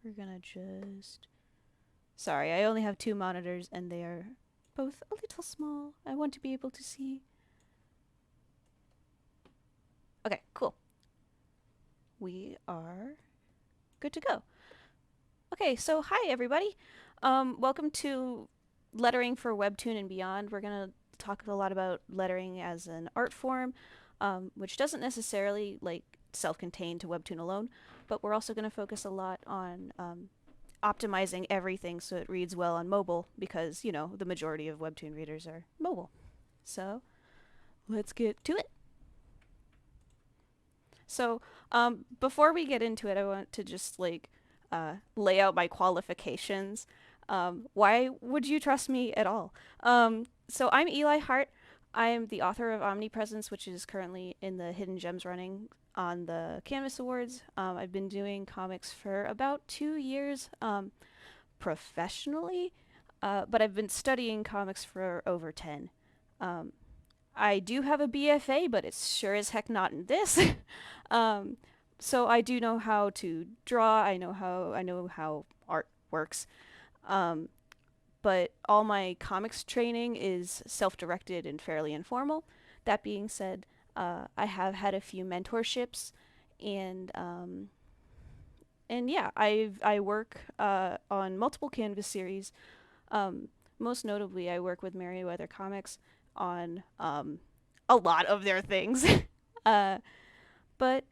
we're gonna just... Sorry, I only have two monitors and they are both a little small. I want to be able to see. Okay, cool. We are good to go. Okay, so hi everybody. Welcome to Lettering for Webtoon and Beyond. We're gonna talk a lot about lettering as an art form, which doesn't necessarily self-contained to Webtoon alone, but we're also gonna focus a lot on optimizing everything so it reads well on mobile because, you know, the majority of Webtoon readers are mobile. So let's get to it. So before we get into it, I want to just lay out my qualifications. Why would you trust me at all? So I'm Eli Hart. I am the author of OmniPresence, which is currently in the Hidden Gems running on the Canvas Awards. I've been doing comics for about 2 years professionally, but I've been studying comics for over 10. I do have a BFA, but it's sure as heck not in this. So I do know how to draw. I know how art works. But all my comics training is self-directed and fairly informal. That being said, I have had a few mentorships, and yeah, I work on multiple Canvas series. Most notably, I work with Merryweather Comics on a lot of their things. uh, but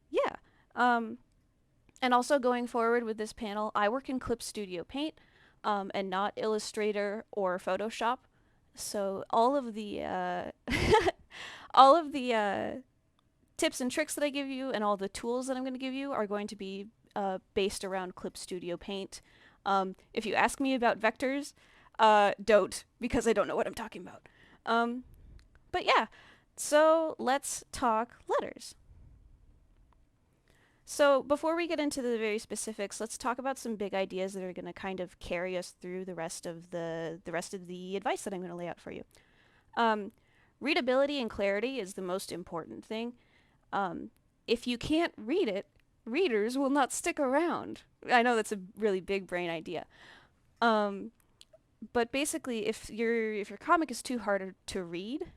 yeah, and also going forward with this panel, I work in Clip Studio Paint, and not Illustrator or Photoshop. So all of the all of the tips and tricks that I give you and all the tools that I'm going to give you are going to be based around Clip Studio Paint. If you ask me about vectors, don't, because I don't know what I'm talking about. But yeah, so let's talk letters. So before we get into the very specifics, let's talk about some big ideas that are going to kind of carry us through the rest of the advice that I'm going to lay out for you. Readability and clarity is the most important thing. If you can't read it, readers will not stick around. I know that's a really big brain idea. But basically, if your comic is too hard to read,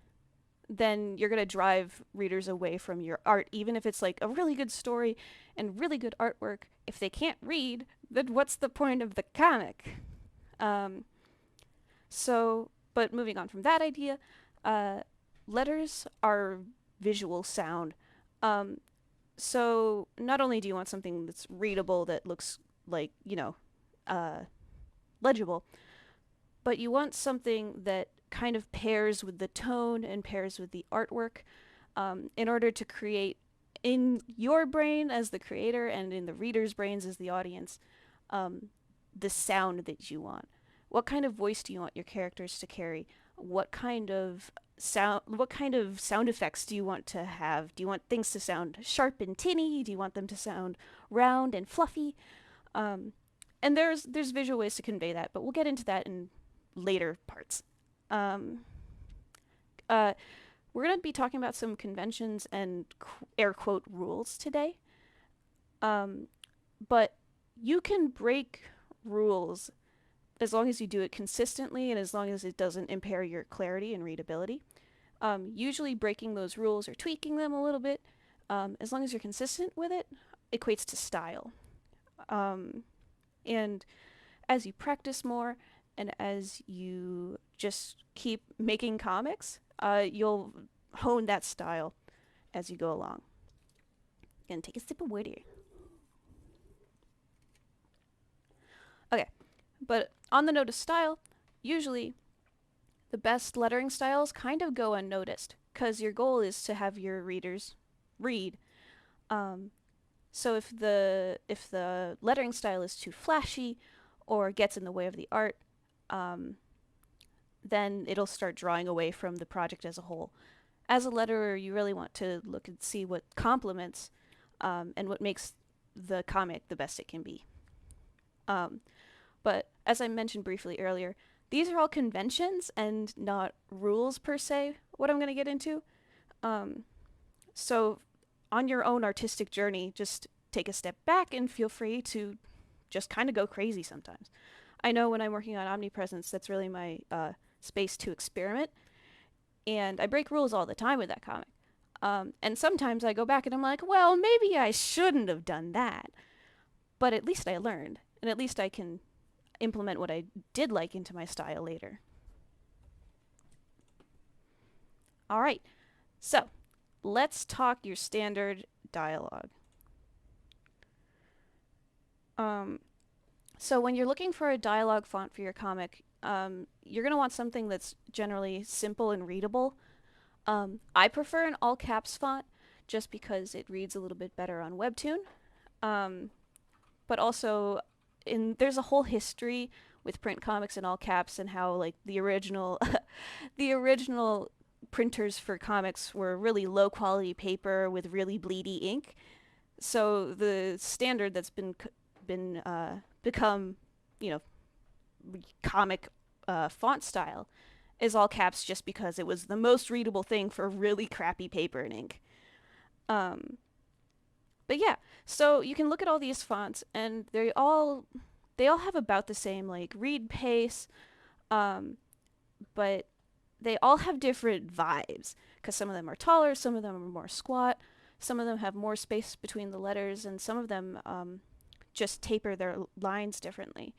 then you're going to drive readers away from your art, even if it's like a really good story and really good artwork. If they can't read, then what's the point of the comic? But moving on from that idea, letters are visual sound. So not only do you want something that's readable, that looks like, legible, but you want something that kind of pairs with the tone and pairs with the artwork, in order to create in your brain as the creator and in the reader's brains as the audience, the sound that you want. What kind of voice do you want your characters to carry? What kind of sound effects do you want to have? Do you want things to sound sharp and tinny? Do you want them to sound round and fluffy? And there's visual ways to convey that, but we'll get into that in later parts. We're going to be talking about some conventions and air quote rules today. But you can break rules as long as you do it consistently and as long as it doesn't impair your clarity and readability. Usually breaking those rules or tweaking them a little bit, as long as you're consistent with it, equates to style. And as you practice more and as you just keep making comics, you'll hone that style as you go along. Gonna take a sip of water. Okay, but on the note of style, usually the best lettering styles kind of go unnoticed because your goal is to have your readers read. So if the lettering style is too flashy or gets in the way of the art, then it'll start drawing away from the project as a whole. As a letterer, you really want to look and see what complements and what makes the comic the best it can be. But as I mentioned briefly earlier, these are all conventions and not rules per se, what I'm going to get into. So on your own artistic journey, just take a step back and feel free to just kind of go crazy sometimes. I know when I'm working on OmniPresence, that's really my space to experiment, and I break rules all the time with that comic. And sometimes I go back and I'm like, well, maybe I shouldn't have done that. But at least I learned, and at least I can implement what I did like into my style later. All right, so let's talk your standard dialogue. So when you're looking for a dialogue font for your comic, you're going to want something that's generally simple and readable. I prefer an all caps font just because it reads a little bit better on WEBTOON. But also, there's a whole history with print comics in all caps and how like the original the original printers for comics were really low quality paper with really bleedy ink. So the standard that's been become, you know, comic font style is all caps just because it was the most readable thing for really crappy paper and ink. But yeah, so you can look at all these fonts and they all have about the same like read pace, but they all have different vibes because some of them are taller, some of them are more squat, some of them have more space between the letters, and some of them just taper their lines differently.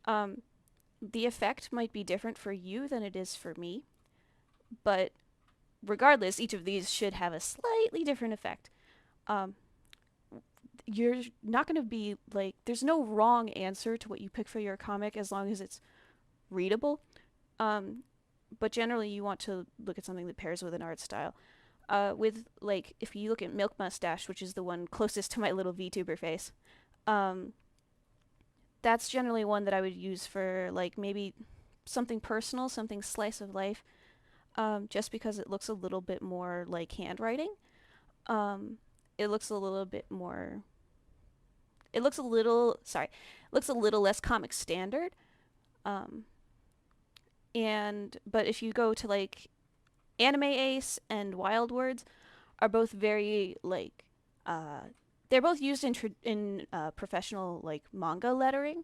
The effect might be different for you than it is for me, but regardless, each of these should have a slightly different effect. You're not going to be like, there's no wrong answer to what you pick for your comic as long as it's readable. But generally, you want to look at something that pairs with an art style. With, like, if you look at Milk Mustache, which is the one closest to my little VTuber face, that's generally one that I would use for, like, maybe something personal, something slice of life, just because it looks a little bit more like handwriting. It looks a little bit more... It looks a little less comic standard. But if you go to, like, Anime Ace and Wild Words are both very, like, they're both used in professional, like, manga lettering.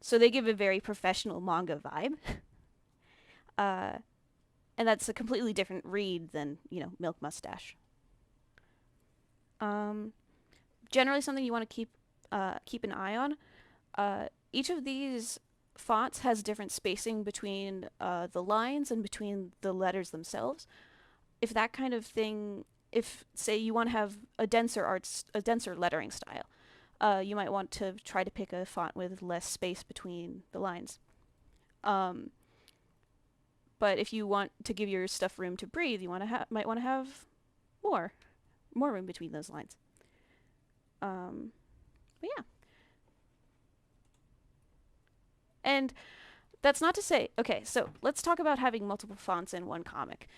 So they give a very professional manga vibe. And that's a completely different read than, you know, Milk Mustache. Generally something you want to keep an eye on. Each of these fonts has different spacing between the lines and between the letters themselves. If that kind of thing, if say you want to have a denser lettering style, you might want to try to pick a font with less space between the lines. But if you want to give your stuff room to breathe, you might want to have more room between those lines. But yeah. And that's not to say, okay, so let's talk about having multiple fonts in one comic.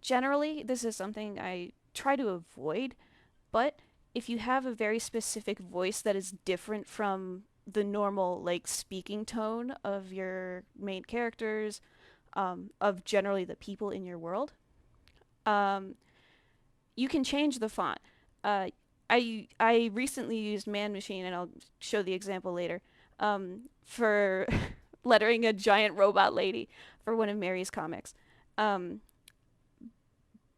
Generally, this is something I try to avoid, but if you have a very specific voice that is different from the normal, like, speaking tone of your main characters, of generally the people in your world, you can change the font. I recently used Man Machine, and I'll show the example later, for lettering a giant robot lady for one of Mary's comics.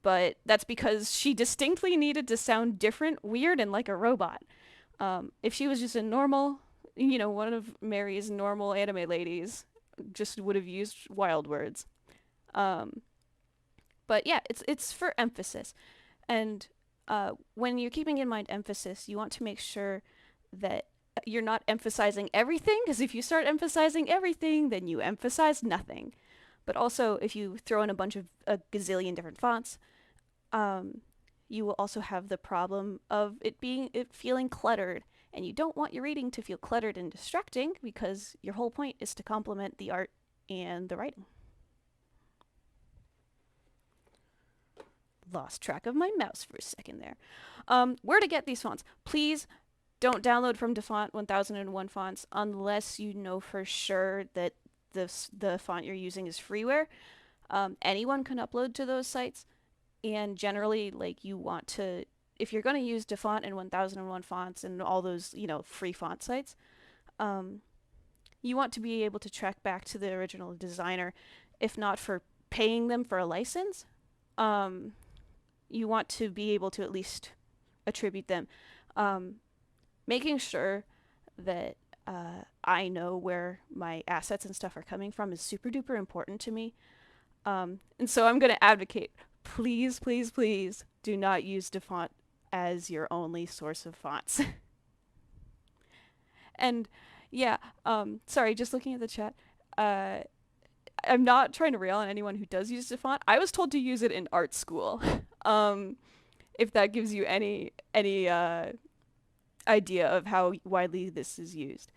But that's because she distinctly needed to sound different, weird, and like a robot. If she was just a normal, you know, one of Mary's normal anime ladies, just would have used Wild Words. But yeah, it's for emphasis. And when you're keeping in mind emphasis, you want to make sure that you're not emphasizing everything, because if you start emphasizing everything, then you emphasize nothing. But also, if you throw in a gazillion different fonts, you will also have the problem of it feeling cluttered, and you don't want your reading to feel cluttered and distracting, because your whole point is to complement the art and the writing. Lost track of my mouse for a second there. Where to get these fonts? Please don't download from Defont 1001 fonts unless you know for sure that the font you're using is freeware. Anyone can upload to those sites, and generally, like, you want to, if you're going to use Defont and 1001 fonts and all those, you know, free font sites, Um, you want to be able to track back to the original designer, if not for paying them for a license. Um, you want to be able to at least attribute them. Um, Making sure that I know where my assets and stuff are coming from is super duper important to me. And so I'm going to advocate, please, please, please do not use DeFont as your only source of fonts. And yeah, sorry, just looking at the chat. Uh, I'm not trying to rail on anyone who does use DeFont. I was told to use it in art school. um, if that gives you any idea of how widely this is used.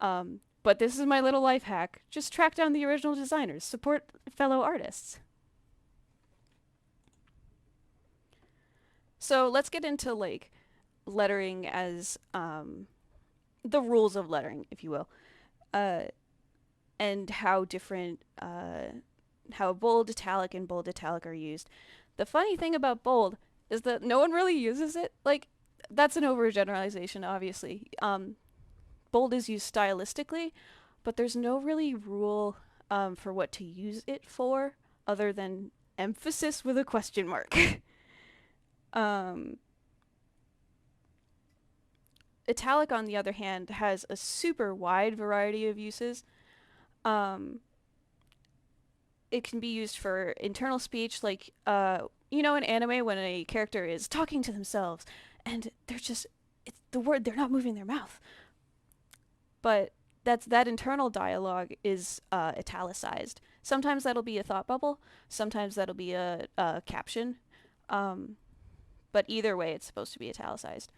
But this is my little life hack. Just track down the original designers. Support fellow artists. So let's get into like lettering as the rules of lettering, if you will, and how different how bold, italic, and bold italic are used. The funny thing about bold is that no one really uses it. Like that's an overgeneralization, obviously. Bold is used stylistically, but there's no really rule for what to use it for other than emphasis with a question mark. um, Italic, on the other hand, has a super wide variety of uses. Um, it can be used for internal speech, like, in anime when a character is talking to themselves and they're just, it's the word, they're not moving their mouth. But that internal dialogue is italicized. Sometimes that'll be a thought bubble, sometimes that'll be a caption. But either way, it's supposed to be italicized.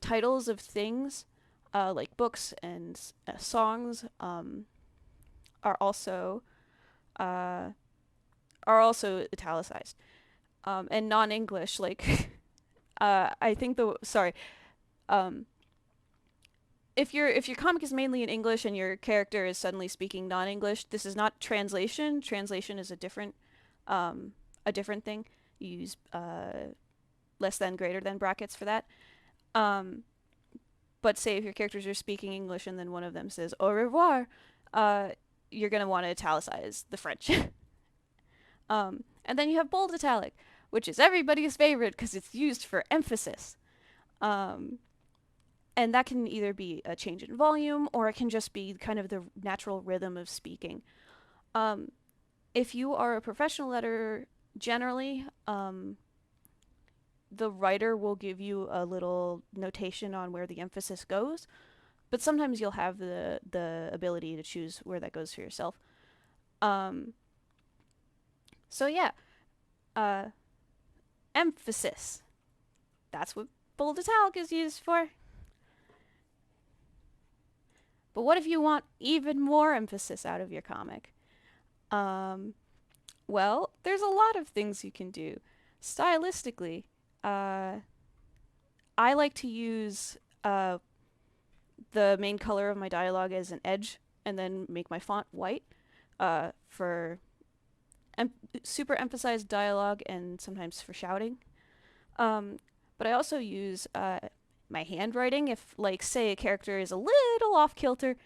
Titles of things, like books and songs, are also uh, italicized. And non-English, like I think the sorry, um, if your comic is mainly in English and your character is suddenly speaking non-English, this is not translation. Translation is a different thing. You use less than, greater than brackets for that. Um, but say if your characters are speaking English and then one of them says au revoir, you're gonna want to italicize the French. And then you have bold italic, which is everybody's favorite because it's used for emphasis. And that can either be a change in volume or it can just be kind of the natural rhythm of speaking. If you are a professional letterer, generally, the writer will give you a little notation on where the emphasis goes, but sometimes you'll have the ability to choose where that goes for yourself. So yeah, emphasis. That's what bold italic is used for. But what if you want even more emphasis out of your comic? Well, there's a lot of things you can do. Stylistically, I like to use the main color of my dialogue as an edge and then make my font white for super emphasized dialogue and sometimes for shouting. But I also use my handwriting if, like, say a character is a little off kilter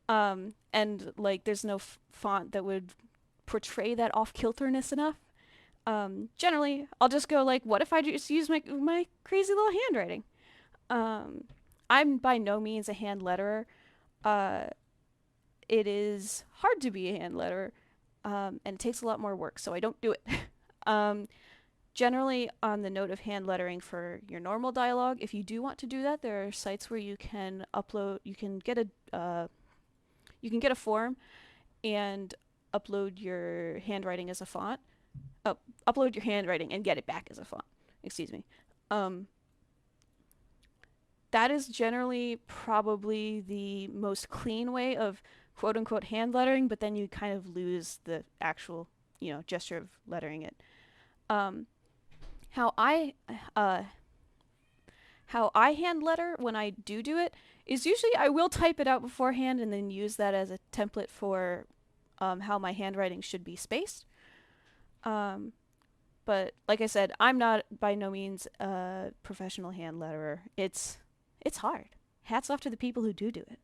and, like, there's no font that would portray that off kilterness enough. Generally, I'll just go, like, what if I just use my crazy little handwriting? I'm by no means a hand letterer. It is hard to be a hand letterer, and it takes a lot more work, so I don't do it. Generally, on the note of hand lettering for your normal dialogue, if you do want to do that, there are sites where you can upload. You can get a form and upload your handwriting as a font. Upload your handwriting and get it back as a font. Excuse me. That is generally probably the most clean way of quote unquote hand lettering, but then you kind of lose the actual, gesture of lettering it. How I hand letter when I do it is usually I will type it out beforehand and then use that as a template for how my handwriting should be spaced. But like I said, I'm not by no means a professional hand letterer. It's hard. Hats off to the people who do it.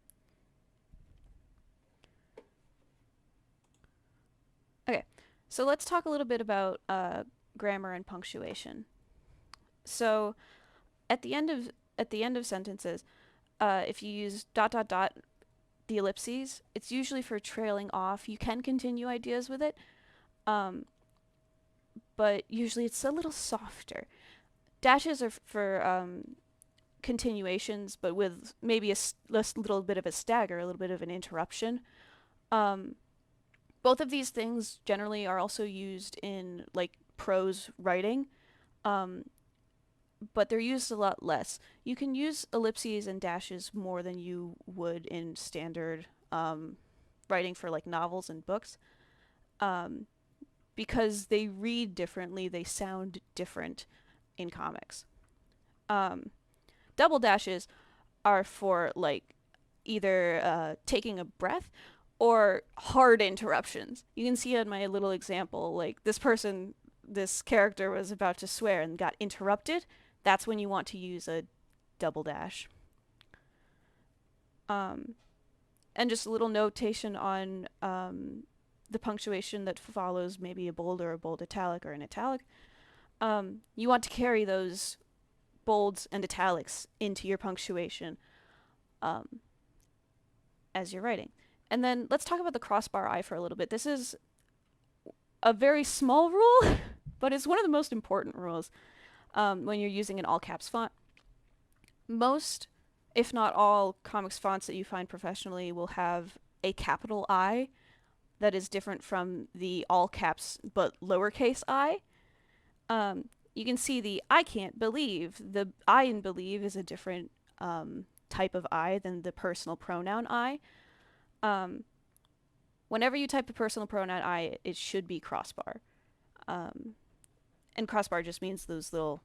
Okay, so let's talk a little bit about grammar and punctuation. So at the end of sentences, if you use dot dot dot, the ellipses, it's usually for trailing off. You can continue ideas with it, um, but usually it's a little softer. Dashes are for continuations, but with maybe a little bit of a stagger, a little bit of an interruption. Um, Both of these things generally are also used in like prose writing, um, but they're used a lot less. You can use ellipses and dashes more than you would in standard writing for like novels and books, um, because they read differently, they sound different in comics. Um, Double dashes are for like either taking a breath or hard interruptions. You can see in my little example, like this character was about to swear and got interrupted. That's when you want to use a double dash. Um, and just a little notation on the punctuation that follows maybe a bold or a bold italic or an italic. You want to carry those bolds and italics into your punctuation um, as you're writing. And then let's talk about the crossbar I for a little bit. This is a very small rule, but it's one of the most important rules when you're using an all caps font. Most, if not all, comics fonts that you find professionally will have a capital I that is different from the all caps but lowercase I. You can see the I can't believe. The I in believe is a different type of I than the personal pronoun I. Um, Whenever you type the personal pronoun I, it should be crossbar. Um, and crossbar just means those little,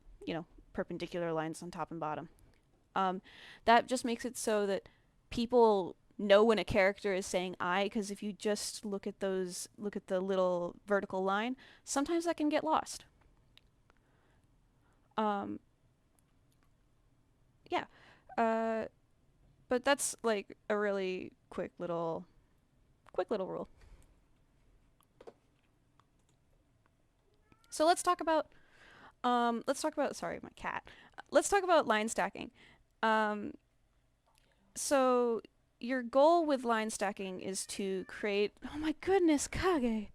perpendicular lines on top and bottom. That just makes it so that people know when a character is saying I, because if you just look at the little vertical line, sometimes that can get lost. Um, yeah. Uh, but that's like a really quick little rule. So sorry, my cat. Let's talk about line stacking. Um, so your goal with line stacking is to create, oh my goodness, Kage,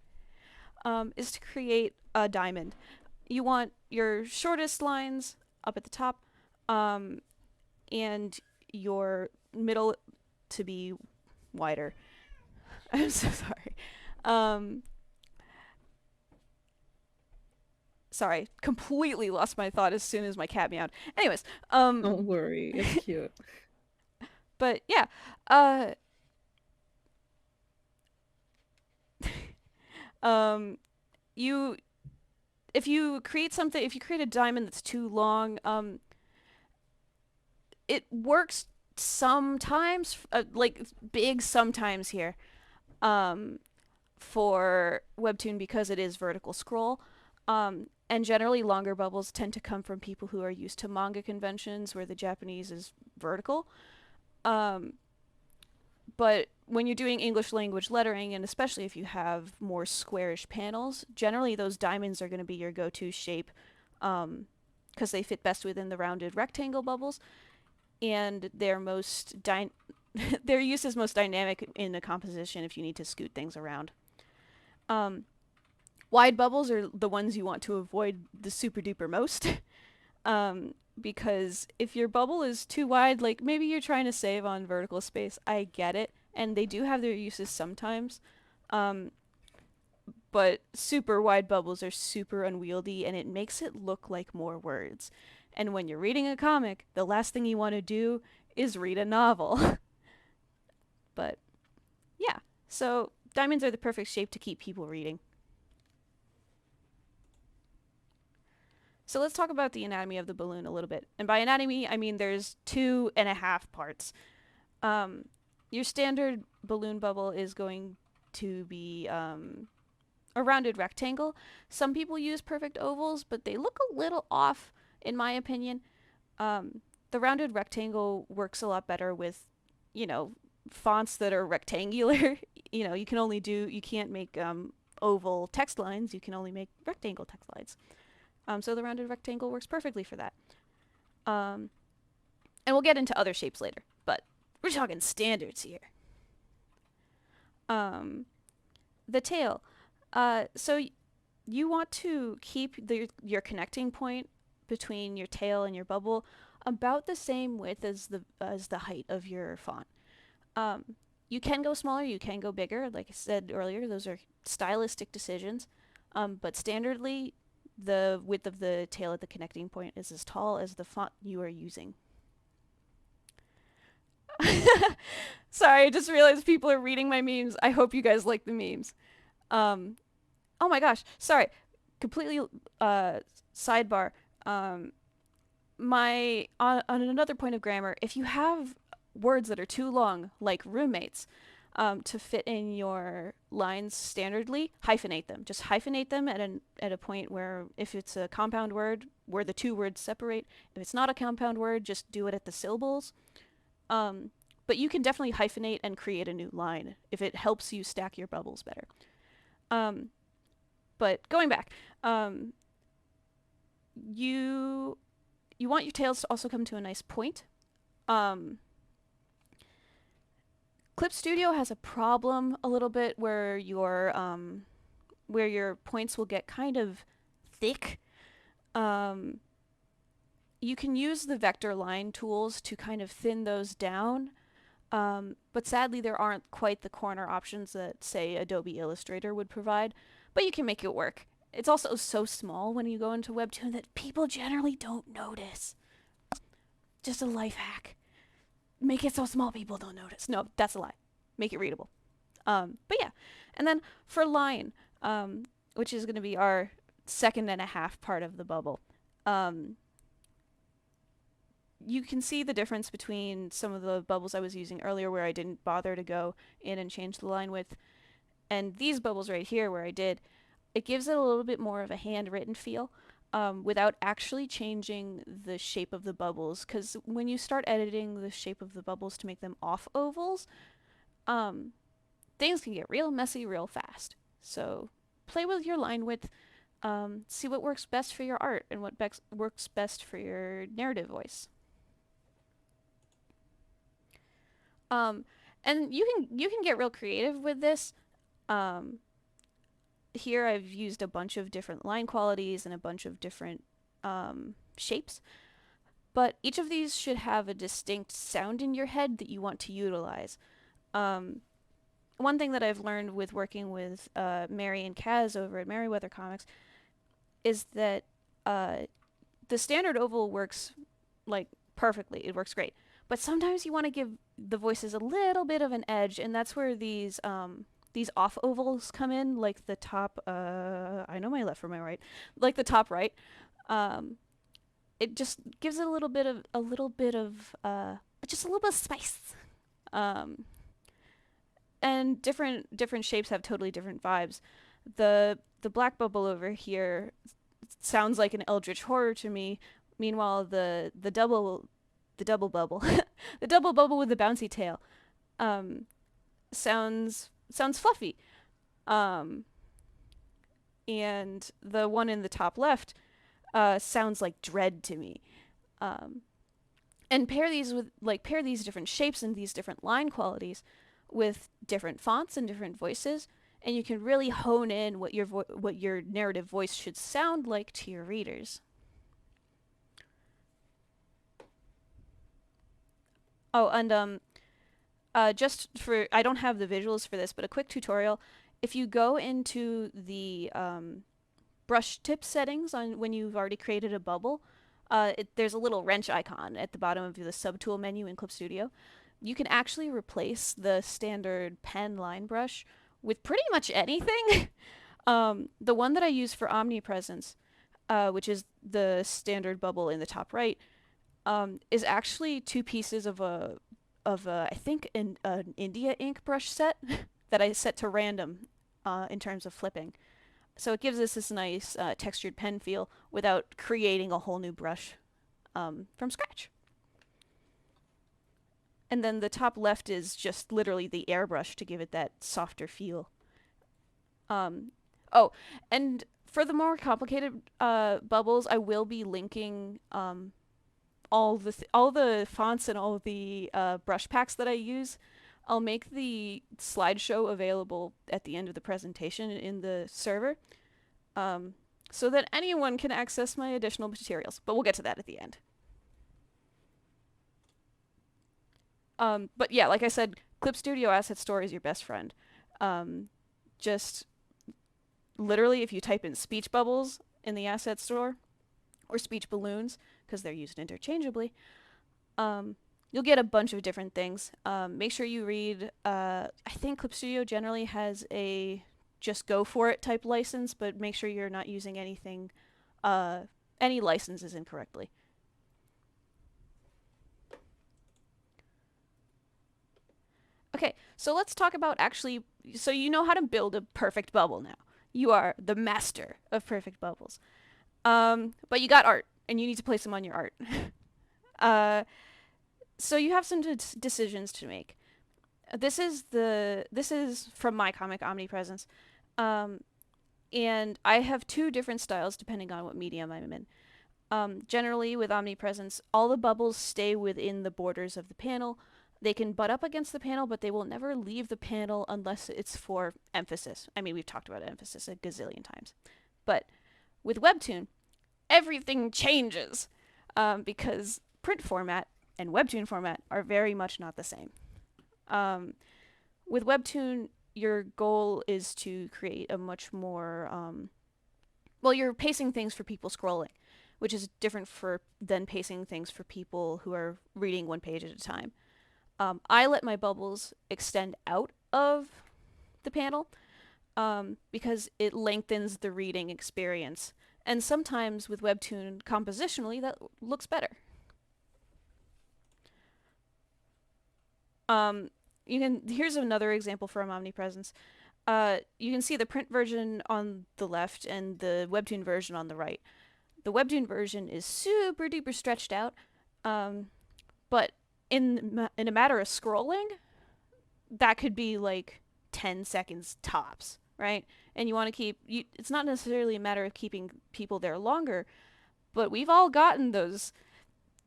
is to create a diamond. You want your shortest lines up at the top, um, and your middle to be wider. I'm so sorry. Um, Sorry, completely lost my thought as soon as my cat meowed. Anyways, Don't worry, it's cute. but yeah, uh, um, you if you create something, if you create a diamond that's too long, it works sometimes, like big sometimes here, um, for Webtoon because it is vertical scroll. And generally, longer bubbles tend to come from people who are used to manga conventions where the Japanese is vertical. Um, but when you're doing English language lettering, and especially if you have more squarish panels, generally those diamonds are going to be your go to shape because they fit best within the rounded rectangle bubbles, and their use is most dynamic in a composition if you need to scoot things around. Um, Wide bubbles are the ones you want to avoid the super duper most. Because if your bubble is too wide, like maybe you're trying to save on vertical space, I get it, and they do have their uses sometimes. Um, but super wide bubbles are super unwieldy, and it makes it look like more words. And when you're reading a comic, the last thing you want to do is read a novel. But yeah, so diamonds are the perfect shape to keep people reading. So let's talk about the anatomy of the balloon a little bit. And by anatomy, I mean there's 2.5 parts. Um, your standard balloon bubble is going to be a rounded rectangle. Some people use perfect ovals, but they look a little off, in my opinion. The rounded rectangle works a lot better with, fonts that are rectangular. You can't make oval text lines, you can only make rectangle text lines. So the rounded rectangle works perfectly for that. Um, and we'll get into other shapes later, but we're talking standards here. Um, the tail. So you want to keep your connecting point between your tail and your bubble about the same width as the height of your font. Um, you can go smaller, you can go bigger. Like I said earlier, those are stylistic decisions. But standardly, the width of the tail at the connecting point is as tall as the font you are using. Sorry, I just realized people are reading my memes. I hope you guys like the memes. Um, oh my gosh, sorry. Completely sidebar. Um, my on another point of grammar, if you have words that are too long, like roommates, to fit in your lines standardly, hyphenate them. Just hyphenate them at a point where if it's a compound word, where the two words separate. If it's not a compound word, just do it at the syllables. Um, but you can definitely hyphenate and create a new line if it helps you stack your bubbles better. Um, but going back, you you want your tails to also come to a nice point. Um, Clip Studio has a problem a little bit where your points will get kind of thick. Um, you can use the vector line tools to kind of thin those down. But sadly, there aren't quite the corner options that, say, Adobe Illustrator would provide. But you can make it work. It's also so small when you go into Webtoon that people generally don't notice. Just a life hack. Make it so small people don't notice. No, that's a lie. Make it readable. But yeah. And then for line, which is going to be our second and a half part of the bubble, you can see the difference between some of the bubbles I was using earlier where I didn't bother to go in and change the line width, and these bubbles right here where I did. It gives it a little bit more of a handwritten feel without actually changing the shape of the bubbles, because when you start editing the shape of the bubbles to make them off ovals, things can get real messy real fast. So play with your line width, see what works best for your art and what works best for your narrative voice. And you can get real creative with this. Here I've used a bunch of different line qualities and a bunch of different shapes, but each of these should have a distinct sound in your head that you want to utilize. One thing that I've learned with working with Mary and Kaz over at Merryweather Comics is that the standard oval works like perfectly. It works great. But sometimes you want to give the voices a little bit of an edge, and that's where these off ovals come in, like the top. I know my left from my right, like the top right. It just gives it a little bit of just a little bit of spice. And different shapes have totally different vibes. The black bubble over here sounds like an eldritch horror to me. Meanwhile, the double bubble, the double bubble with the bouncy tail, sounds fluffy. And the one in the top left sounds like dread to me. And pair these different shapes and these different line qualities with different fonts and different voices, and you can really hone in what your narrative voice should sound like to your readers. Oh, and just for, I don't have the visuals for this, but a quick tutorial. If you go into the brush tip settings on when you've already created a bubble, there's a little wrench icon at the bottom of the subtool menu in Clip Studio. You can actually replace the standard pen line brush with pretty much anything. The one that I use for OmniPresence, which is the standard bubble in the top right, is actually two pieces of I think an India ink brush set that I set to random in terms of flipping. So it gives us this nice textured pen feel without creating a whole new brush from scratch. And then the top left is just literally the airbrush to give it that softer feel. Oh, and for the more complicated bubbles, I will be linking all the fonts and all the brush packs that I use. I'll make the slideshow available at the end of the presentation in the server, um, so that anyone can access my additional materials. But we'll get to that at the end. But yeah, like I said, Clip Studio Asset Store is your best friend. Um, just literally, if you type in speech bubbles in the asset store or speech balloons, because they're used interchangeably, um, you'll get a bunch of different things. Make sure you read. I think Clip Studio generally has a just go for it type license, but make sure you're not using uh, any licenses incorrectly. Okay, so let's talk about actually. So you know how to build a perfect bubble now. You are the master of perfect bubbles. But you got art, and you need to place them on your art. uh, so you have some decisions to make. This is from my comic OmniPresence, um, and I have two different styles depending on what medium I'm in. Generally, with OmniPresence, all the bubbles stay within the borders of the panel. They can butt up against the panel, but they will never leave the panel unless it's for emphasis. I mean, we've talked about emphasis a gazillion times. But with Webtoon, everything changes because print format and Webtoon format are very much not the same. Um, with Webtoon, your goal is to create a much more well, you're pacing things for people scrolling, which is different than pacing things for people who are reading one page at a time. I let my bubbles extend out of the panel because it lengthens the reading experience. And sometimes with Webtoon, compositionally, that looks better. Here's another example from OmniPresence. You can see the print version on the left and the Webtoon version on the right. The Webtoon version is super duper stretched out, but in a matter of scrolling, that could be like 10 seconds tops, right? And you want to it's not necessarily a matter of keeping people there longer, but we've all gotten those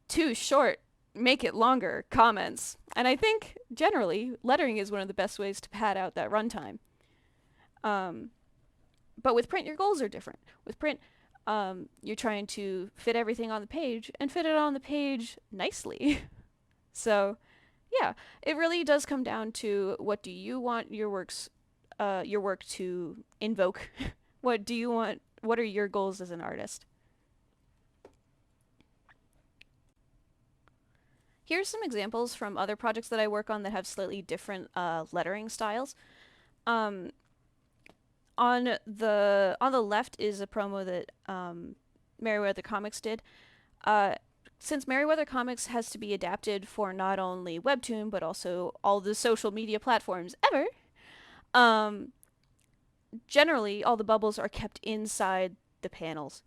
too short, make it longer comments. And I think generally lettering is one of the best ways to pad out that runtime. Um, but with print, your goals are different. With print, you're trying to fit everything on the page and fit it on the page nicely. So, yeah, it really does come down to what do you want your work to invoke? What do you want? What are your goals as an artist? Here's some examples from other projects that I work on that have slightly different lettering styles. Um, on the left is a promo that Merryweather Comics did. Since Merryweather Comics has to be adapted for not only Webtoon but also all the social media platforms ever, um, generally all the bubbles are kept inside the panels.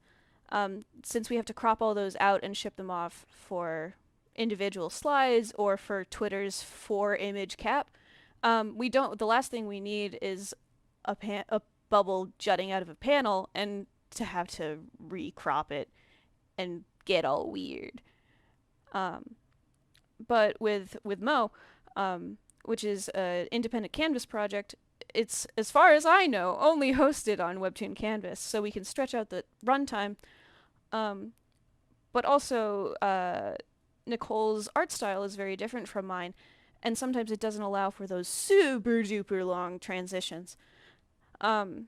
Since we have to crop all those out and ship them off for individual slides or for Twitter's 4 image cap, we don't. The last thing we need is a bubble jutting out of a panel and to have to recrop it and get all weird. Um, but with Mo, which is an independent Canvas project, it's, as far as I know, only hosted on WEBTOON CANVAS, so we can stretch out the runtime. Um, but also, Nicole's art style is very different from mine, and sometimes it doesn't allow for those super duper long transitions. Um,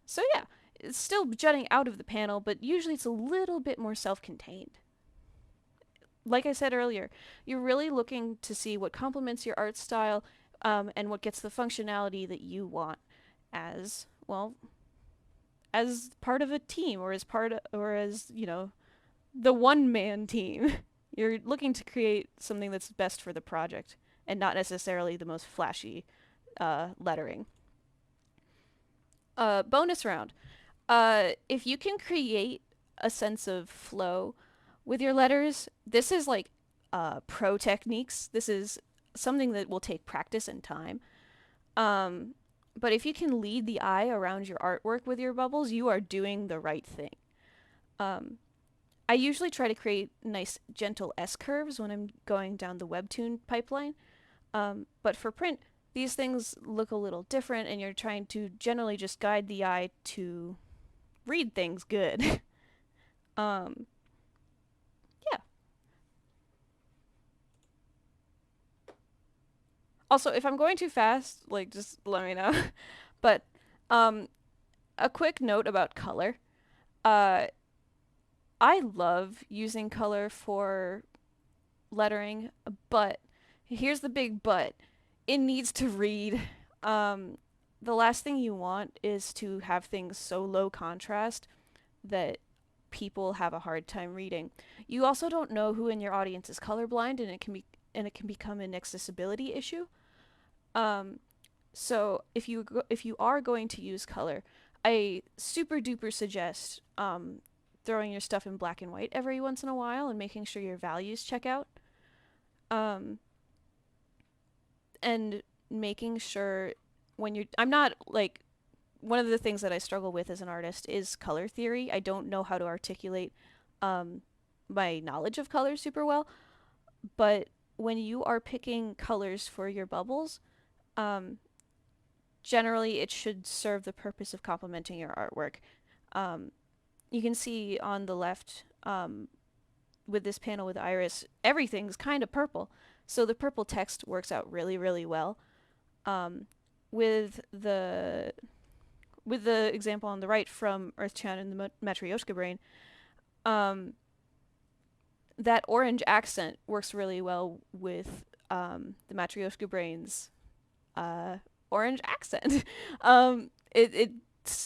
so yeah, it's still jutting out of the panel, but usually it's a little bit more self-contained. Like I said earlier, you're really looking to see what complements your art style, and what gets the functionality that you want as, well, as part of a team or as the one man team. You're looking to create something that's best for the project and not necessarily the most flashy lettering. Bonus round. If you can create a sense of flow with your letters, this is like pro techniques. This is something that will take practice and time. Um, But if you can lead the eye around your artwork with your bubbles, you are doing the right thing. Um, I usually try to create nice, gentle S curves when I'm going down the Webtoon pipeline. But for print, these things look a little different, and you're trying to generally just guide the eye to read things good. um, yeah. Also, if I'm going too fast, like just let me know. But um, a quick note about color. Uh, I love using color for lettering, but here's the big but. It needs to read. Um, the last thing you want is to have things so low contrast that people have a hard time reading. You also don't know who in your audience is colorblind, and it can become an accessibility issue. Um, so if you are going to use color, I super duper suggest throwing your stuff in black and white every once in a while and making sure your values check out. Um, and making sure when you're I'm not like one of the things that I struggle with as an artist is color theory. I don't know how to articulate um, my knowledge of color super well, but when you are picking colors for your bubbles, um, generally it should serve the purpose of complementing your artwork. Um, you can see on the left with this panel with Iris, everything's kind of purple. So the purple text works out really, really well. Um, with the example on the right from Earth-Chan and the Matryoshka brain, um, that orange accent works really well with the Matryoshka brain's uh, orange accent.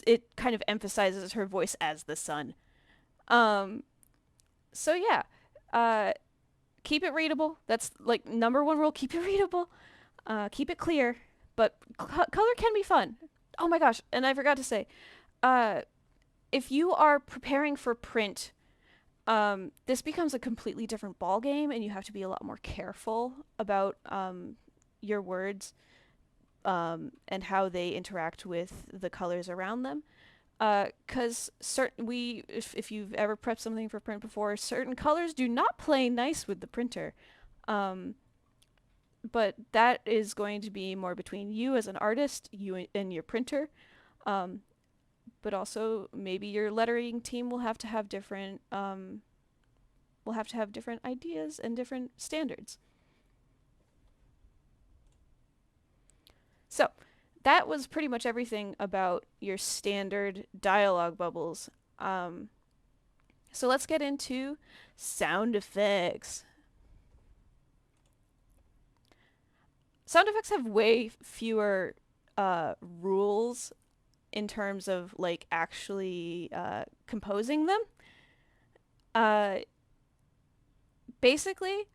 It kind of emphasizes her voice as the sun. Um, so yeah, uh, keep it readable. That's like number one rule: keep it readable. Keep it clear, but color can be fun. Oh my gosh! And I forgot to say, uh, if you are preparing for print, this becomes a completely different ball game, and you have to be a lot more careful about your words and how they interact with the colors around them. Because if you've ever prepped something for print before, certain colors do not play nice with the printer. Um, but that is going to be more between you as an artist, you and your printer. Um, but also maybe your lettering team will have to have different ideas and different standards. So that was pretty much everything about your standard dialogue bubbles. Um, so let's get into sound effects. Sound effects have way fewer rules in terms of like actually composing them. Uh, basically,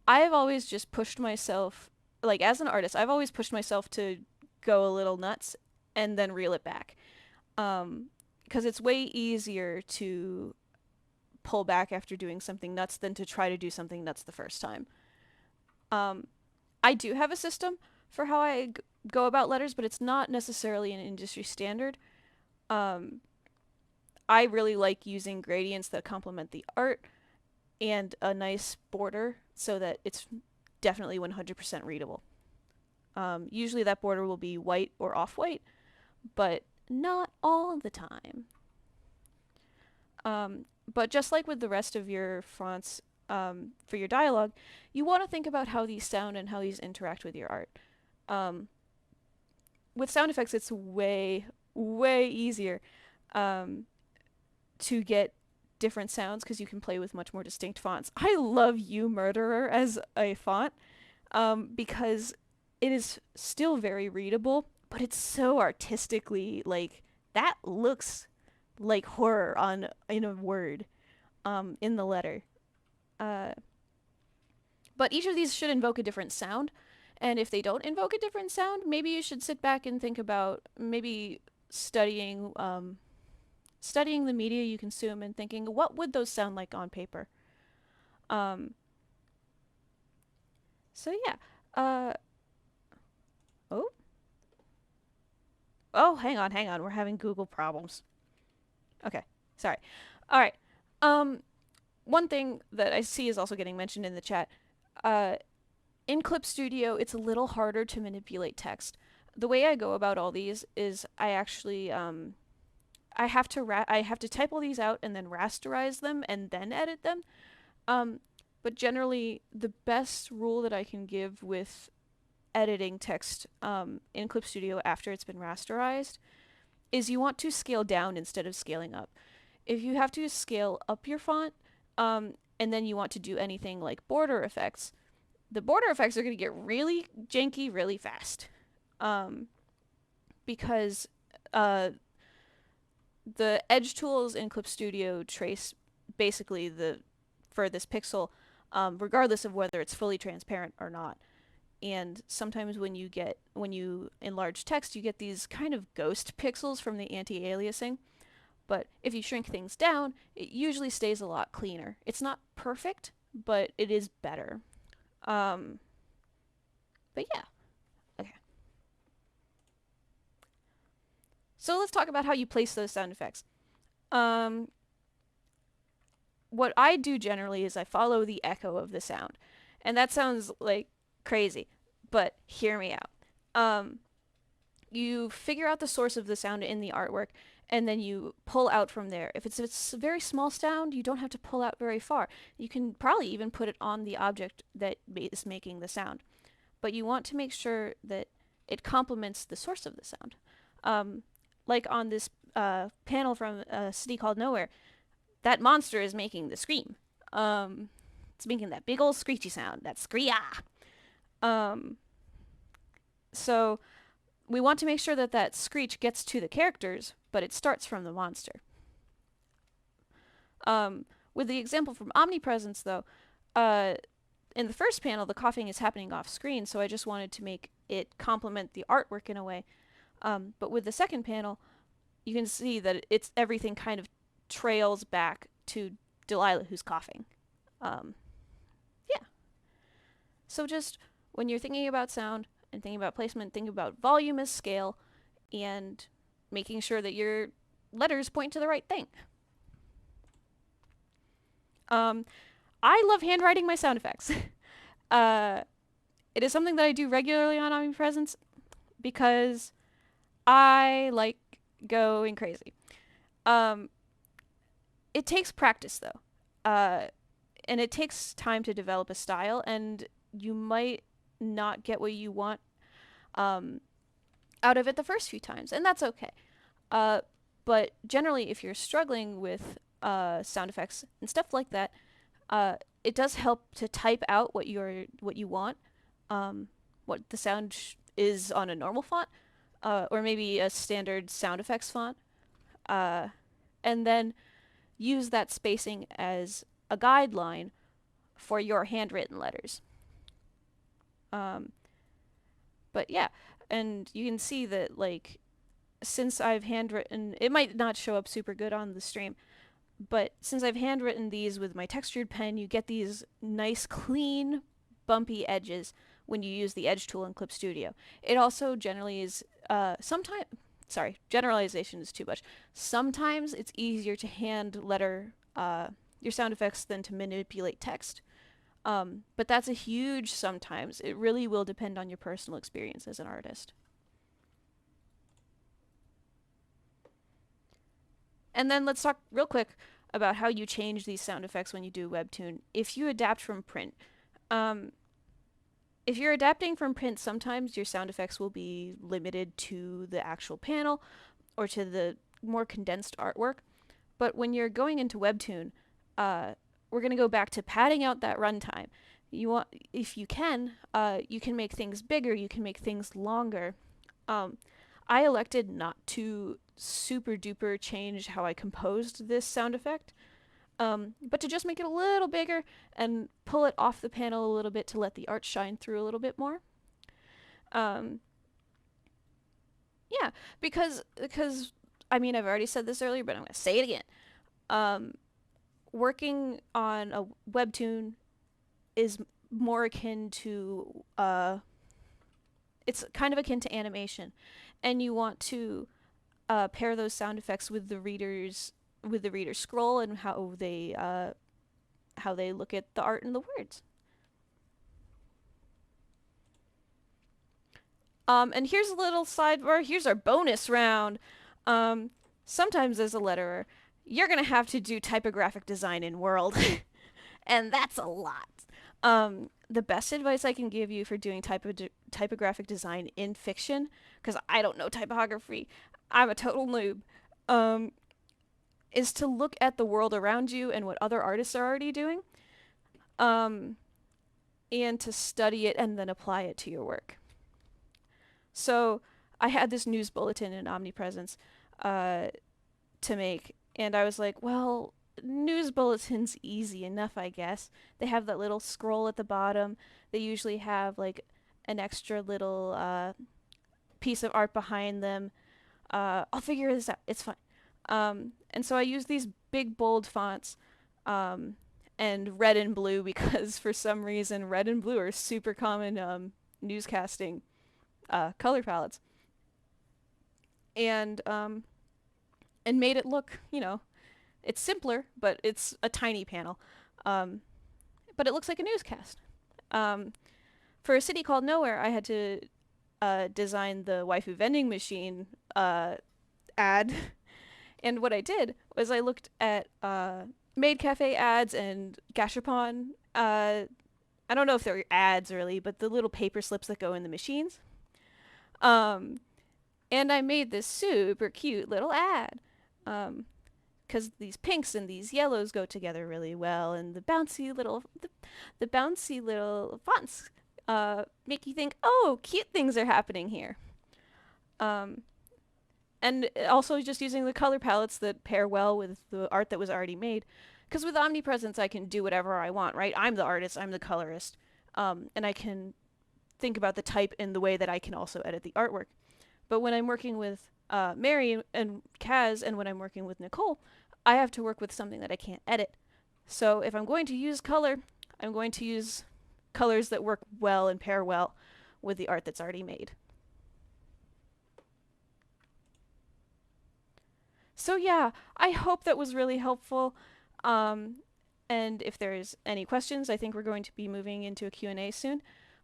I've always just pushed myself, like as an artist, I've always pushed myself to go a little nuts and then reel it back. Because it's way easier to pull back after doing something nuts than to try to do something nuts the first time. Um, I do have a system for how go about letters, but it's not necessarily an industry standard. Um, I really like using gradients that complement the art and a nice border so that it's definitely 100% readable. Usually that border will be white or off-white, but not all the time. But just like with the rest of your fonts for your dialogue, you want to think about how these sound and how these interact with your art. Um, with sound effects, it's way, way easier to get different sounds because you can play with much more distinct fonts. I love You Murderer as a font because it is still very readable, but it's so artistically like that looks like horror on in a word in the letter. Uh, but each of these should invoke a different sound, and if they don't invoke a different sound, maybe you should sit back and think about maybe studying the media you consume and thinking what would those sound like on paper. Um, so yeah. Uh, oh, Oh, hang on. We're having Google problems. Okay, sorry. All right. Um, One thing that I see is also getting mentioned in the chat. Uh, in Clip Studio, it's a little harder to manipulate text. The way I go about all these is I actually I have to type all these out and then rasterize them and then edit them. Um, but generally, the best rule that I can give with editing text in Clip Studio after it's been rasterized is you want to scale down instead of scaling up. If you have to scale up your font, and then you want to do anything like border effects, the border effects are going to get really janky really fast. Um, because uh, the edge tools in Clip Studio trace basically the furthest pixel, regardless of whether it's fully transparent or not. And sometimes when you enlarge text, you get these kind of ghost pixels from the anti-aliasing. But if you shrink things down, it usually stays a lot cleaner. It's not perfect, but it is better. Um, but yeah, okay. So let's talk about how you place those sound effects. Um, what I do generally is I follow the echo of the sound. And that sounds like crazy, but hear me out. Um, you figure out the source of the sound in the artwork, and then you pull out from there. If it's a very small sound, you don't have to pull out very far. You can probably even put it on the object that is making the sound. But you want to make sure that it complements the source of the sound. Like on this panel from A City Called Nowhere, that monster is making the scream. It's making that big old screechy sound, that screeah. Um, so we want to make sure that that screech gets to the characters, but it starts from the monster. With the example from OmniPresence, though, in the first panel, the coughing is happening off screen, so I just wanted to make it complement the artwork in a way. But with the second panel, you can see that it's everything kind of trails back to Delilah who's coughing. Um, yeah. So just when you're thinking about sound and thinking about placement, think about volume as scale and making sure that your letters point to the right thing. I love handwriting my sound effects. uh, it is something that I do regularly on OmniPresence because I like going crazy. Um, it takes practice though, and it takes time to develop a style, and you might not get what you want um, out of it the first few times, and that's okay. Uh, but generally, if you're struggling with sound effects and stuff like that, it does help to type out what you want, what the sound is on a normal font, or maybe a standard sound effects font, uh, and then use that spacing as a guideline for your handwritten letters. Um, but yeah, and you can see that like since I've handwritten, it might not show up super good on the stream, but since I've handwritten these with my textured pen, you get these nice, clean, bumpy edges when you use the edge tool in Clip Studio. It also generally is sometimes. Sorry, generalization is too much. Sometimes it's easier to hand letter your sound effects than to manipulate text. But that's a huge sometimes. It really will depend on your personal experience as an artist. And then let's talk real quick about how you change these sound effects when you do Webtoon. If you adapt from print, um, if you're adapting from print, sometimes your sound effects will be limited to the actual panel or to the more condensed artwork. But when you're going into Webtoon, we're going to go back to padding out that runtime. If you can make things bigger, you can make things longer. I elected not to super duper change how I composed this sound effect, but to just make it a little bigger and pull it off the panel a little bit to let the art shine through a little bit more. Um, yeah, because I mean I've already said this earlier, but I'm gonna say it again. Working on a webtoon is more akin to it's kind of akin to animation, and you want to pair those sound effects with the reader's scroll and how they look at the art and the words. And here's a little sidebar. Here's our bonus round. Um, Sometimes as a letterer, you're gonna have to do typographic design in World, and that's a lot. The best advice I can give you for doing typographic design in fiction, because I don't know typography, I'm a total noob, um, is to look at the world around you and what other artists are already doing, um, and to study it and then apply it to your work. So I had this news bulletin in OmniPresence uh, to make, and I was like, well, news bulletins easy enough, I guess. They have that little scroll at the bottom. They usually have like an extra little piece of art behind them. I'll figure this out. It's fine. And so I use these big bold fonts and red and blue because for some reason red and blue are super common newscasting color palettes, and made it look, it's simpler, but it's a tiny panel, um, but it looks like a newscast. Um, for a city called Nowhere, I had to design the waifu vending machine ad, and what I did was I looked at maid cafe ads and gashapon. I don't know if they're ads really, but the little paper slips that go in the machines. Um, and I made this super cute little ad. Because these pinks and these yellows go together really well, and the bouncy little fonts make you think, oh, cute things are happening here. Um, and also just using the color palettes that pair well with the art that was already made. Because with Omnipresence, I can do whatever I want, right? I'm the artist, I'm the colorist, and I can think about the type in the way that I can also edit the artwork. But when I'm working with Mary and Kaz, and when I'm working with Nicole, I have to work with something that I can't edit. So if I'm going to use color, I'm going to use colors that work well and pair well with the art that's already made. So yeah, I hope that was really helpful. Um, and if there's any questions, I think we're going to be moving into a Q&A soon.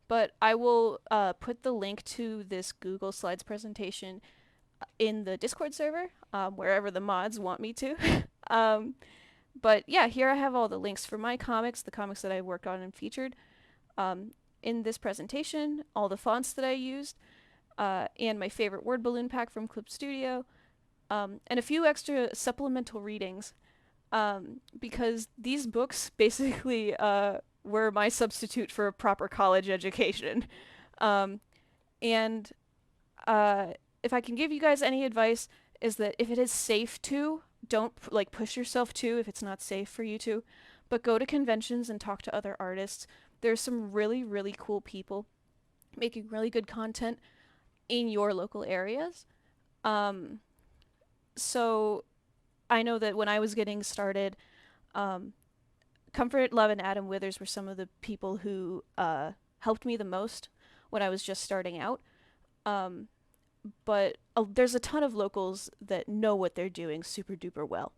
But I will put the link to this Google Slides presentation in the Discord server, wherever the mods want me to. um, but yeah, here I have all the links for my comics, the comics that I worked on and featured in this presentation, all the fonts that I used, and my favorite word balloon pack from Clip Studio, and a few extra supplemental readings, because these books basically were my substitute for a proper college education. Um, and if I can give you guys any advice, is that if it is safe to, don't like push yourself to if it's not safe for you to, but go to conventions and talk to other artists. There's some really, really cool people making really good content in your local areas. Um, so I know that when I was getting started, um, Comfort, Love, and Adam Withers were some of the people who helped me the most when I was just starting out. Um, but there's a ton of locals that know what they're doing super duper well.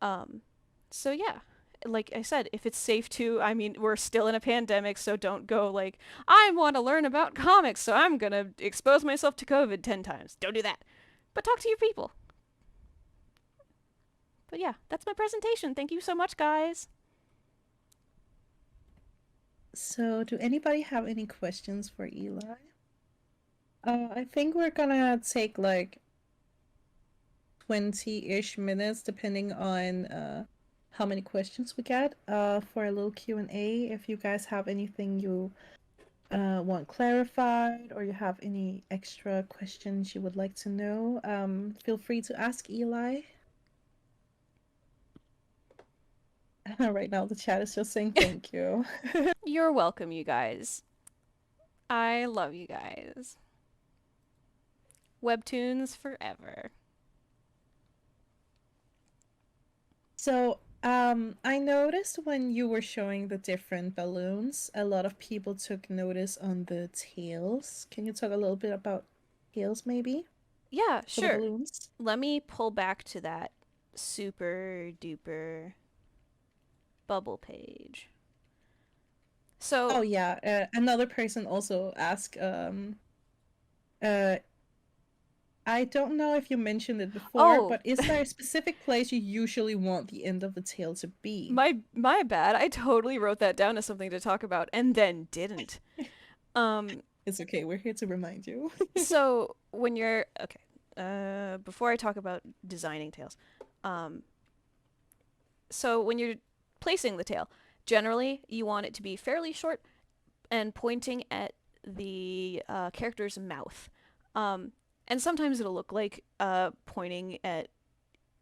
Um, so yeah, like I said, if it's safe to, I mean, we're still in a pandemic, so don't go like, I want to learn about comics, so I'm gonna expose myself to COVID 10 times. Don't do that. But talk to your people. But yeah, that's my presentation. Thank you so much, guys. So, do anybody have any questions for Eli? I think we're gonna take like 20-ish minutes, depending on how many questions we get, for a little Q&A. If you guys have anything you want clarified, or you have any extra questions you would like to know, feel free to ask Eli. Right now, the chat is just saying thank you. You're welcome, you guys. I love you guys. Webtoons forever. So, I noticed when you were showing the different balloons, a lot of people took notice on the tails. Can you talk a little bit about tails, maybe? Yeah, for the sure. balloons? Let me pull back to that super duper bubble page. So, Oh yeah, another person also asked. Uh, I don't know if you mentioned it before, oh, but is there a specific place you usually want the end of the tail to be? my bad. I totally wrote that down as something to talk about and then didn't. Um, It's okay. We're here to remind you. so when you're okay, before I talk about designing tails, um, so when you're placing the tail, generally you want it to be fairly short and pointing at the character's mouth. Um, and sometimes it'll look like pointing at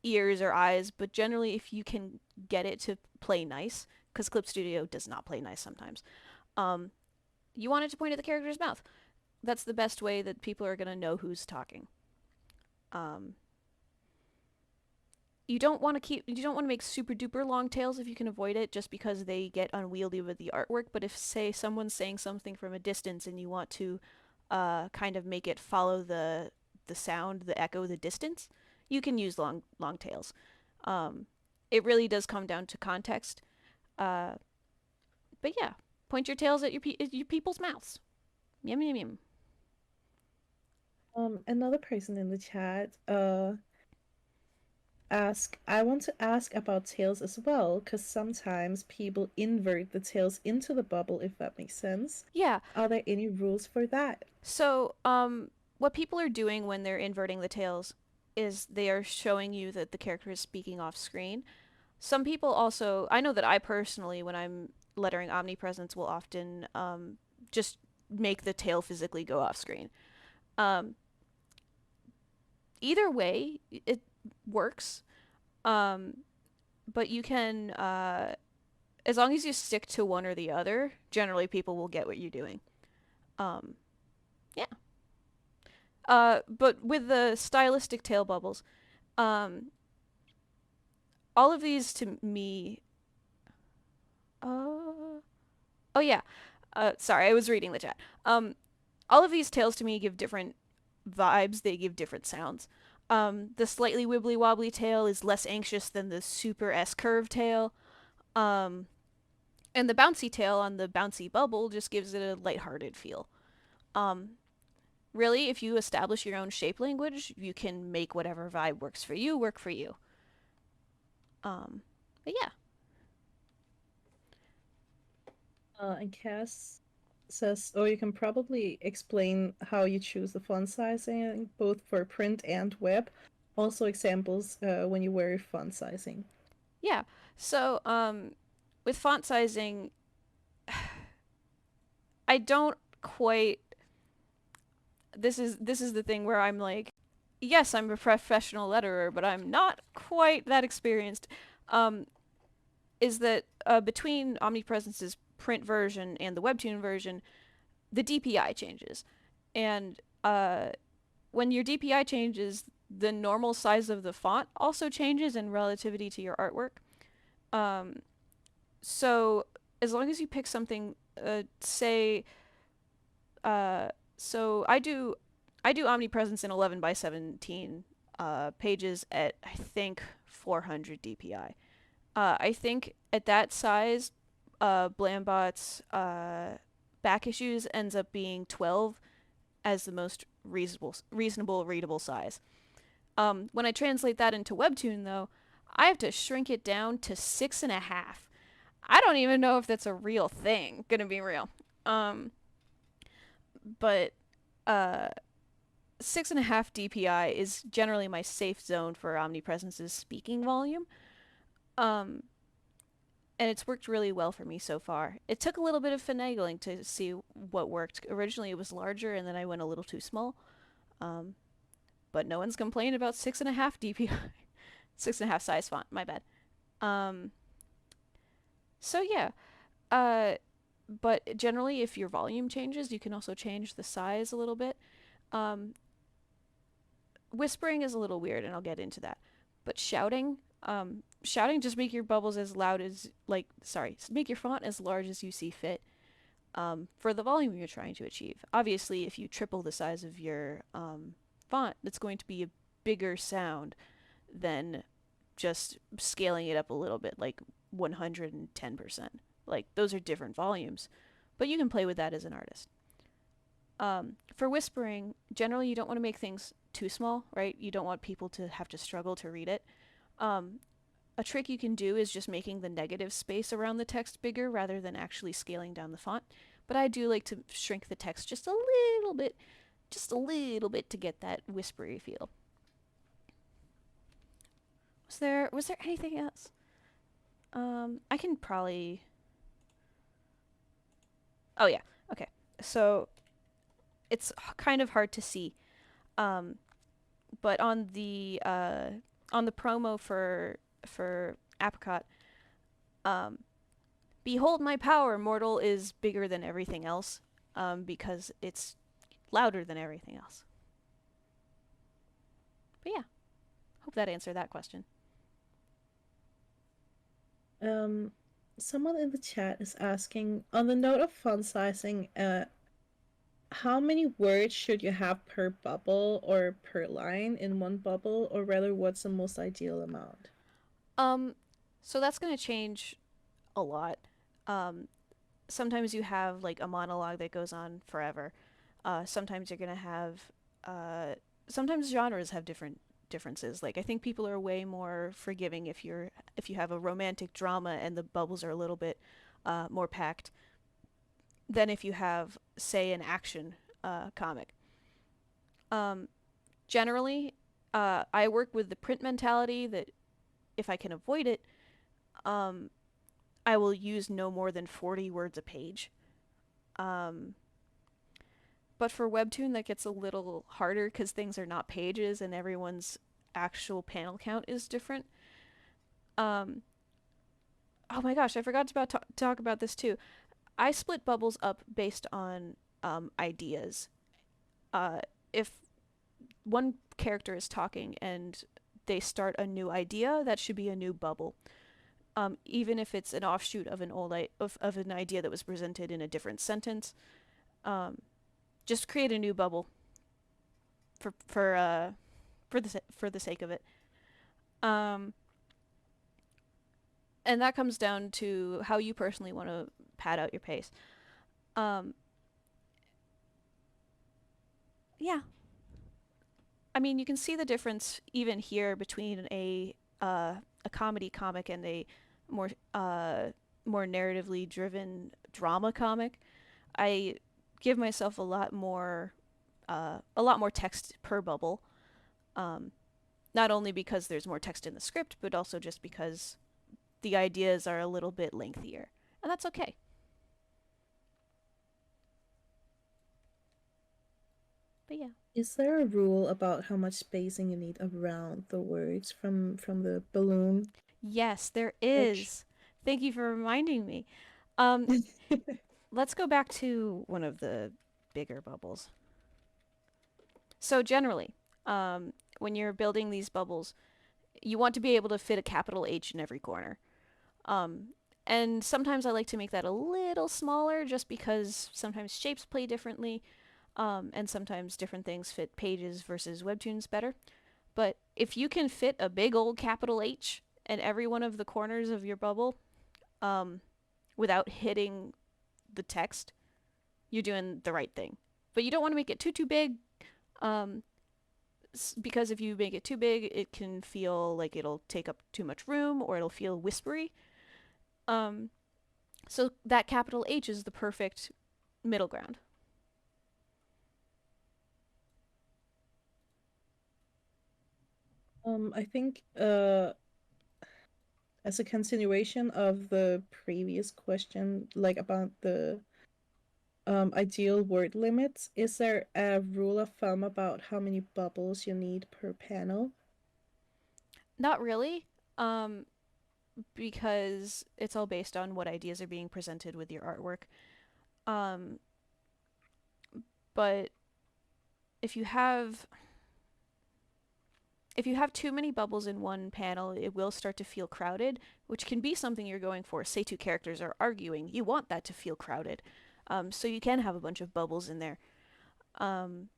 ears or eyes, but generally, if you can get it to play nice, because Clip Studio does not play nice sometimes, um, you want it to point at the character's mouth. That's the best way that people are going to know who's talking. Um, you don't want to make super duper long tails if you can avoid it, just because they get unwieldy with the artwork. But if, say, someone's saying something from a distance and you want to kind of make it follow the sound, the echo, the distance, you can use long tails. Um, it really does come down to context. Uh, but yeah, point your tails at your people's mouths. Yum yum yum. Another person in the chat I want to ask about tails as well, because sometimes people invert the tails into the bubble, if that makes sense. Yeah. Are there any rules for that? So what people are doing when they're inverting the tails is they are showing you that the character is speaking off screen. Some people also, I know that I personally, when I'm lettering omnipresence, will often just make the tail physically go off screen. Um, Either way, it works. Um, but you can, as long as you stick to one or the other, generally people will get what you're doing. Um, yeah. But with the stylistic tail bubbles, um, all of these to me. Oh yeah. Sorry, I was reading the chat. All of these tails to me give different vibes. They give different sounds. The slightly wibbly wobbly tail is less anxious than the super S curve tail. Um, and the bouncy tail on the bouncy bubble just gives it a lighthearted feel. Um, Really, if you establish your own shape language, you can make whatever vibe works for you work for you. But yeah, And Cass says, or you can probably explain how you choose the font sizing, both for print and web. Also, examples when you vary font sizing. yeah. So, with font sizing, I don't quite. This is the thing where I'm like, yes, I'm a professional letterer, but I'm not quite that experienced. Um, is that between Omnipresence's print version and the Webtoon version, the DPI changes, and when your DPI changes, the normal size of the font also changes in relativity to your artwork. Um, so as long as you pick something, say, uh, so I do Omnipresence in 11 by 17 pages at I think 400 DPI. I think at that size, Blambot's back issues ends up being 12 as the most reasonable readable size. When I translate that into Webtoon, though, I have to shrink it down to 6.5. I don't even know if that's a real thing. Gonna be real. Um, but uh, 6.5 DPI is generally my safe zone for Omnipresence's speaking volume. Um, and it's worked really well for me so far. It took a little bit of finagling to see what worked. Originally, it was larger, and then I went a little too small. Um, but no one's complained about 6.5 DPI, 6.5 size font. My bad. Um, so yeah. Uh, but generally, if your volume changes, you can also change the size a little bit. Um, Whispering is a little weird, and I'll get into that. But shouting, just make your bubbles as loud as make your font as large as you see fit. For the volume you're trying to achieve. Obviously, if you triple the size of your font that's going to be a bigger sound than just scaling it up a little bit, like 110%. Like, those are different volumes, but you can play with that as an artist. For whispering, generally you don't want to make things too small, right? You don't want people to have to struggle to read it. Um, a trick you can do is just making the negative space around the text bigger rather than actually scaling down the font. But I do like to shrink the text just a little bit to get that whispery feel. Was there anything else? I can probably. Oh yeah. Okay. So it's kind of hard to see. Um, but on the promo for Apricot, um, behold my power, mortal is bigger than everything else, because it's louder than everything else. But yeah, hope that answered that question. Um, Someone in the chat is asking, on the note of font sizing, how many words should you have per bubble or per line in one bubble, or rather, what's the most ideal amount? Um, so that's gonna change a lot. Um, Sometimes you have like a monologue that goes on forever. Sometimes you're gonna have. Uh, Sometimes genres have differences. Like, I think people are way more forgiving if you have a romantic drama and the bubbles are a little bit more packed than if you have, say, an action comic. Um, Generally, I work with the print mentality that if I can avoid it, um, I will use no more than 40 words a page. Um, but for Webtoon, that gets a little harder because things are not pages and everyone's actual panel count is different. Um, oh my gosh, I forgot to talk about this too. I split bubbles up based on ideas. If one character is talking and they start a new idea, that should be a new bubble. Even if it's an offshoot of of an idea that was presented in a different sentence. Um, just create a new bubble for for the sake of it. Um, and that comes down to how you personally want to pad out your pace. Um, yeah, I mean, you can see the difference even here between a comedy comic and a more more narratively driven drama comic. I give myself a lot more text per bubble. Um, Not only because there's more text in the script, but also just because the ideas are a little bit lengthier, and that's okay. But yeah, Is there a rule about how much spacing you need around the words from the balloon yes, there sketch? is. Thank you for reminding me. Um, let's go back to one of the bigger bubbles. So generally, when you're building these bubbles, you want to be able to fit a capital H in every corner. Um, and sometimes I like to make that a little smaller just because sometimes shapes play differently, and sometimes different things fit pages versus webtoons better. But if you can fit a big old capital H in every one of the corners of your bubble, um, without hitting the text, you're doing the right thing. But you don't want to make it too big, um, because if you make it too big, it can feel like it'll take up too much room or it'll feel whispery. Um, so that capital H is the perfect middle ground. I think as a continuation of the previous question, like about the ideal word limits, is there a rule of thumb about how many bubbles you need per panel? Not really, um, because it's all based on what ideas are being presented with your artwork. Um, but if you have if you have too many bubbles in one panel, it will start to feel crowded, which can be something you're going for. Say two characters are arguing, you want that to feel crowded, so you can have a bunch of bubbles in there. Um,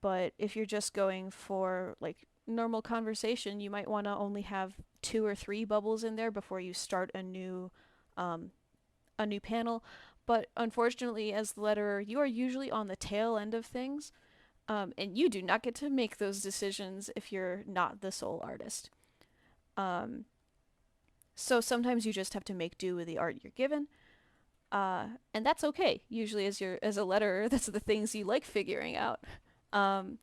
But if you're just going for like normal conversation, you might want to only have 2 or 3 bubbles in there before you start um, a new panel. But unfortunately, as the letterer, you are usually on the tail end of things, and you do not get to make those decisions if you're not the sole artist. Um, so sometimes you just have to make do with the art you're given, and that's okay. Usually, as a letterer, that's the things you like figuring out. Um,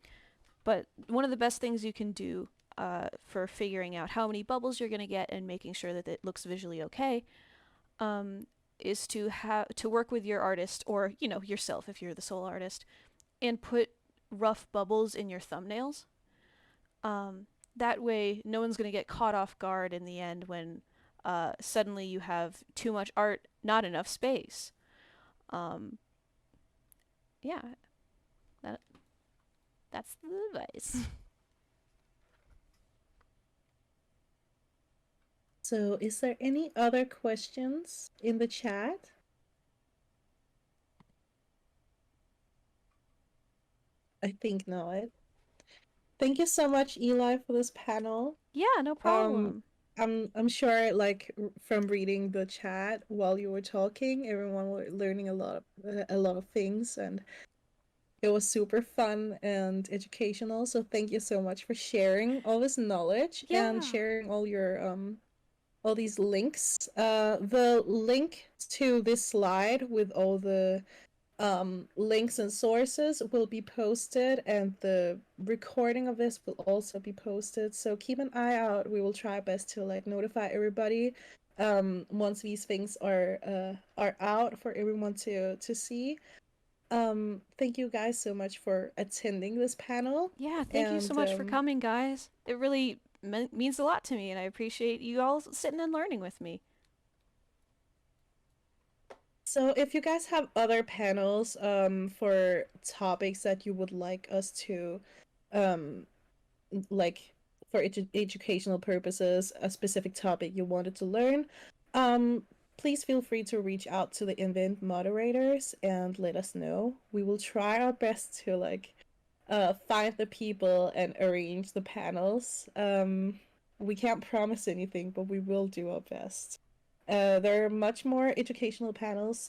but one of the best things you can do for figuring out how many bubbles you're going to get and making sure that it looks visually okay um, is to work with your artist or yourself if you're the sole artist and put rough bubbles in your thumbnails. That way, no one's going to get caught off guard in the end when suddenly you have too much art, not enough space. Um, yeah, that that's the advice. So, is there any other questions in the chat? I think not. Thank you so much, Eli, for this panel. Yeah, no Um, problem. I'm sure, like from reading the chat while you were talking, everyone were learning a lot of things, and it was super fun and educational. So thank you so much for sharing all this knowledge and Yeah. sharing all these links. The link to this slide with all the links and sources will be posted, and the recording of this will also be posted. So keep an eye out. We will try our best to like notify everybody once these things are out for everyone to see. Thank you guys so much for attending this panel, Yeah, thank you so and much for coming, guys. It really means a lot to me, and I appreciate you all sitting and learning with me. so if you guys have other panels for topics that you would like us to um like for educational purposes, a specific topic you wanted to learn, um please feel free to reach out to the event moderators and let us know. We will try our best to like find the people and arrange the panels. We can't promise anything, but we will do our best. There are much more educational panels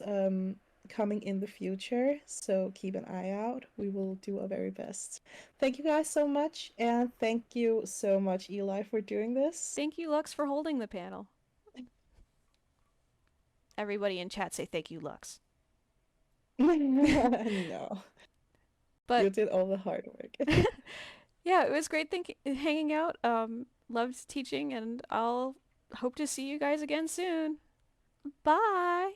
coming in the future, so keep an eye out. We will do our very best. Thank you guys so much, and thank you so much, Eli, for doing this. Thank you, Lux, for holding the panel. Everybody in chat say thank you, Lux. No, But you did all the hard work. yeah, it was great hanging out. Loved teaching, and I'll hope to see you guys again soon. Bye.